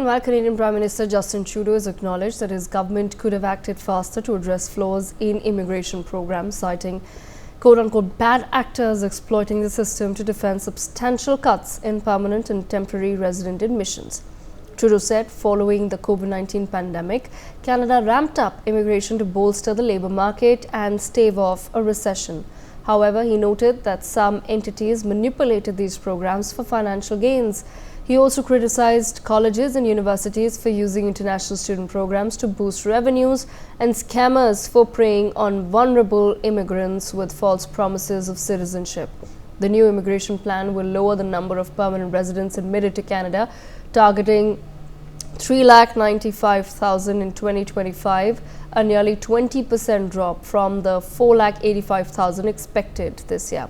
Meanwhile, Canadian Prime Minister Justin Trudeau has acknowledged that his government could have acted faster to address flaws in immigration programs, citing quote-unquote bad actors exploiting the system to defend substantial cuts in permanent and temporary resident admissions. Trudeau said following the COVID-19 pandemic, Canada ramped up immigration to bolster the labour market and stave off a recession. However, he noted that some entities manipulated these programs for financial gains. He also criticized colleges and universities for using international student programs to boost revenues and scammers for preying on vulnerable immigrants with false promises of citizenship. The new immigration plan will lower the number of permanent residents admitted to Canada, targeting 3,95,000 in 2025, a nearly 20% drop from the 4,85,000 expected this year.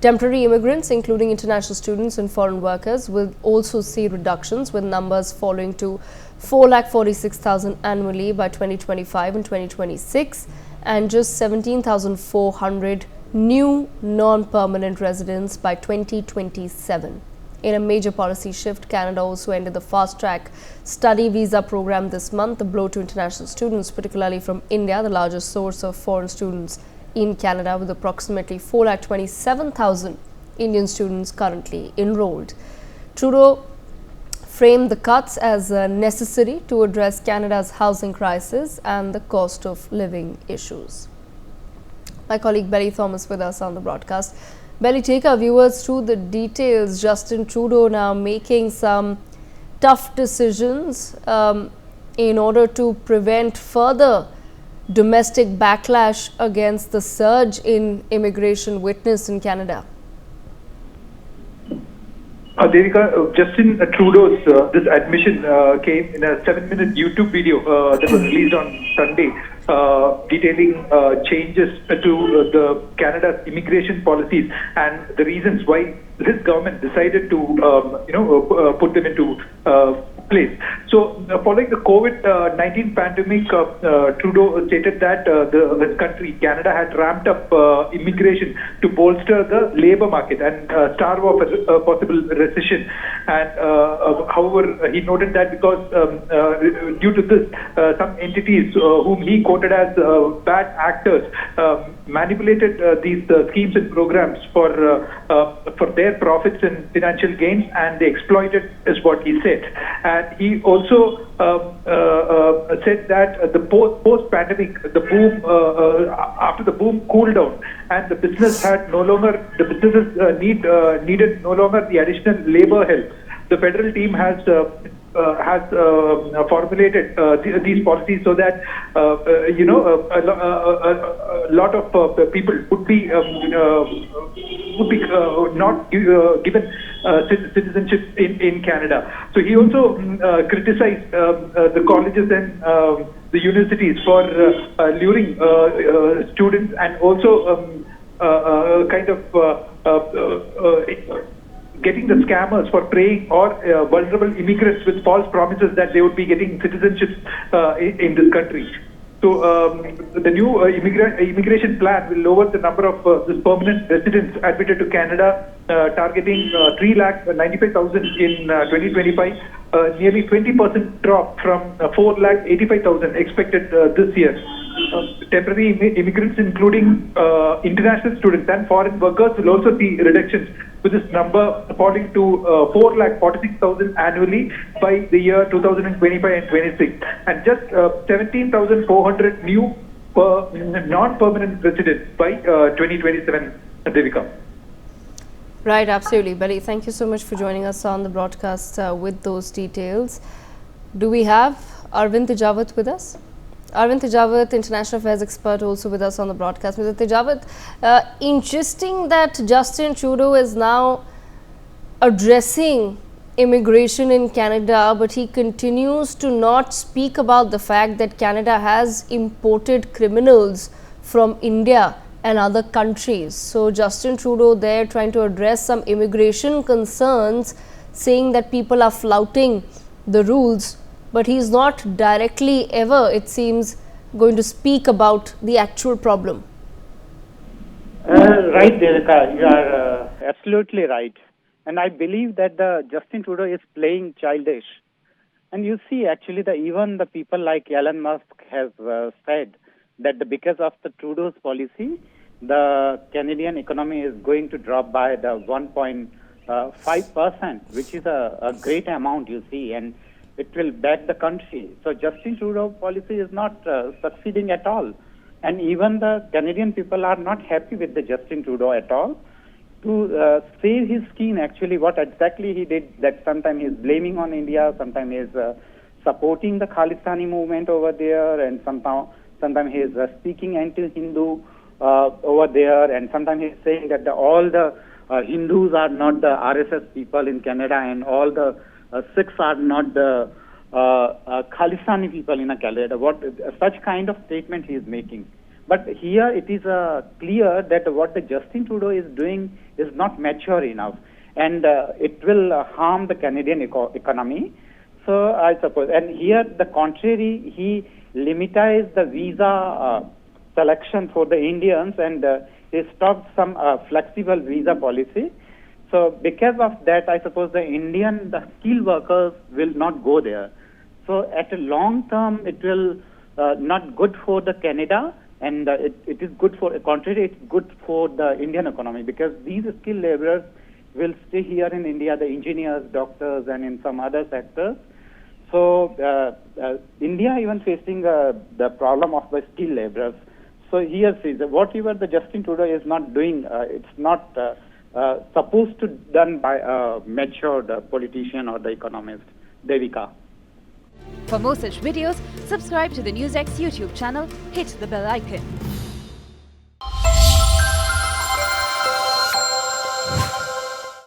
Temporary immigrants, including international students and foreign workers, will also see reductions, with numbers falling to 4,46,000 annually by 2025 and 2026, and just 17,400 new non-permanent residents by 2027. In a major policy shift, Canada also ended the fast-track study visa program this month, a blow to international students, particularly from India, the largest source of foreign students in Canada, with approximately 4,27,000 Indian students currently enrolled. Trudeau framed the cuts as necessary to address Canada's housing crisis and the cost of living issues. My colleague Belly Thomas with us on the broadcast. Belly, take our viewers through the details. Justin Trudeau now making some tough decisions in order to prevent further domestic backlash against the surge in immigration witnessed in Canada. Devika, Justin Trudeau's this admission came in a 7-minute YouTube video that was released on Sunday, detailing changes to the Canada's immigration policies and the reasons why his government decided to put them into place. So, following the COVID-19 pandemic, Trudeau stated that his country, Canada, had ramped up immigration to bolster the labour market and starve off a possible recession. And however, he noted that because due to this, some entities whom he quoted as bad actors manipulated these schemes and programs for their profits and financial gains, and they exploited, is what he said. And he also said that the post-pandemic, the boom after the boom cooled down, and the businesses needed no longer the additional labor help. The federal team has formulated these policies so that a lot of people would be not given citizenship in Canada. So he also criticized the colleges and the universities for luring students, and also getting the scammers for preying or vulnerable immigrants with false promises that they would be getting citizenship in this country. So the new immigration plan will lower the number of permanent residents admitted to Canada, targeting 3,95,000 in 2025, nearly 20% drop from 4,85,000 expected this year. Temporary immigrants, including international students and foreign workers, will also see reductions, with this number falling to 4,46,000 annually by the year 2025 and 26, and just 17,400 new non-permanent residents by 2027. Devika. Right, absolutely. Belly, thank you so much for joining us on the broadcast with those details. Do we have Arvind Tejawat with us? Arvind Tejawat, international affairs expert, also with us on the broadcast. Mr. Tejawat, interesting that Justin Trudeau is now addressing immigration in Canada, but he continues to not speak about the fact that Canada has imported criminals from India and other countries. So Justin Trudeau there trying to address some immigration concerns, saying that people are flouting the rules, but he's not directly ever, it seems, going to speak about the actual problem. Right, Devika, you are absolutely right. And I believe that Justin Trudeau is playing childish. And you see, actually, even the people like Elon Musk have said that because of the Trudeau's policy, the Canadian economy is going to drop by the 1.5%, which is a great amount, you see, and it will back the country. So Justin Trudeau policy is not succeeding at all. And even the Canadian people are not happy with the Justin Trudeau at all. To save his skin, actually, what exactly he did, that sometimes he's blaming on India, sometimes he's supporting the Khalistani movement over there, and sometimes he's speaking anti-Hindu over there, and sometimes he's saying that all the Hindus are not the RSS people in Canada, and all the Sikhs are not the Khalistani people in Canada. Such kind of statement he is making. But here it is clear that what the Justin Trudeau is doing is not mature enough, and it will harm the Canadian economy. So I suppose, and here the contrary, he limitized the visa selection for the Indians, and he stopped some flexible visa policy. So because of that, I suppose the skilled workers will not go there. So at a long term, it will not good for the Canada. And it is good for, contrary, it's good for the Indian economy, because these skilled laborers will stay here in India, the engineers, doctors, and in some other sectors. So India even facing the problem of the skilled laborers. So here, see, whatever the Justin Trudeau is not doing, it's not supposed to done by a matured politician or the economist. Devika. For more such videos, subscribe to the NewsX YouTube channel, hit the bell icon.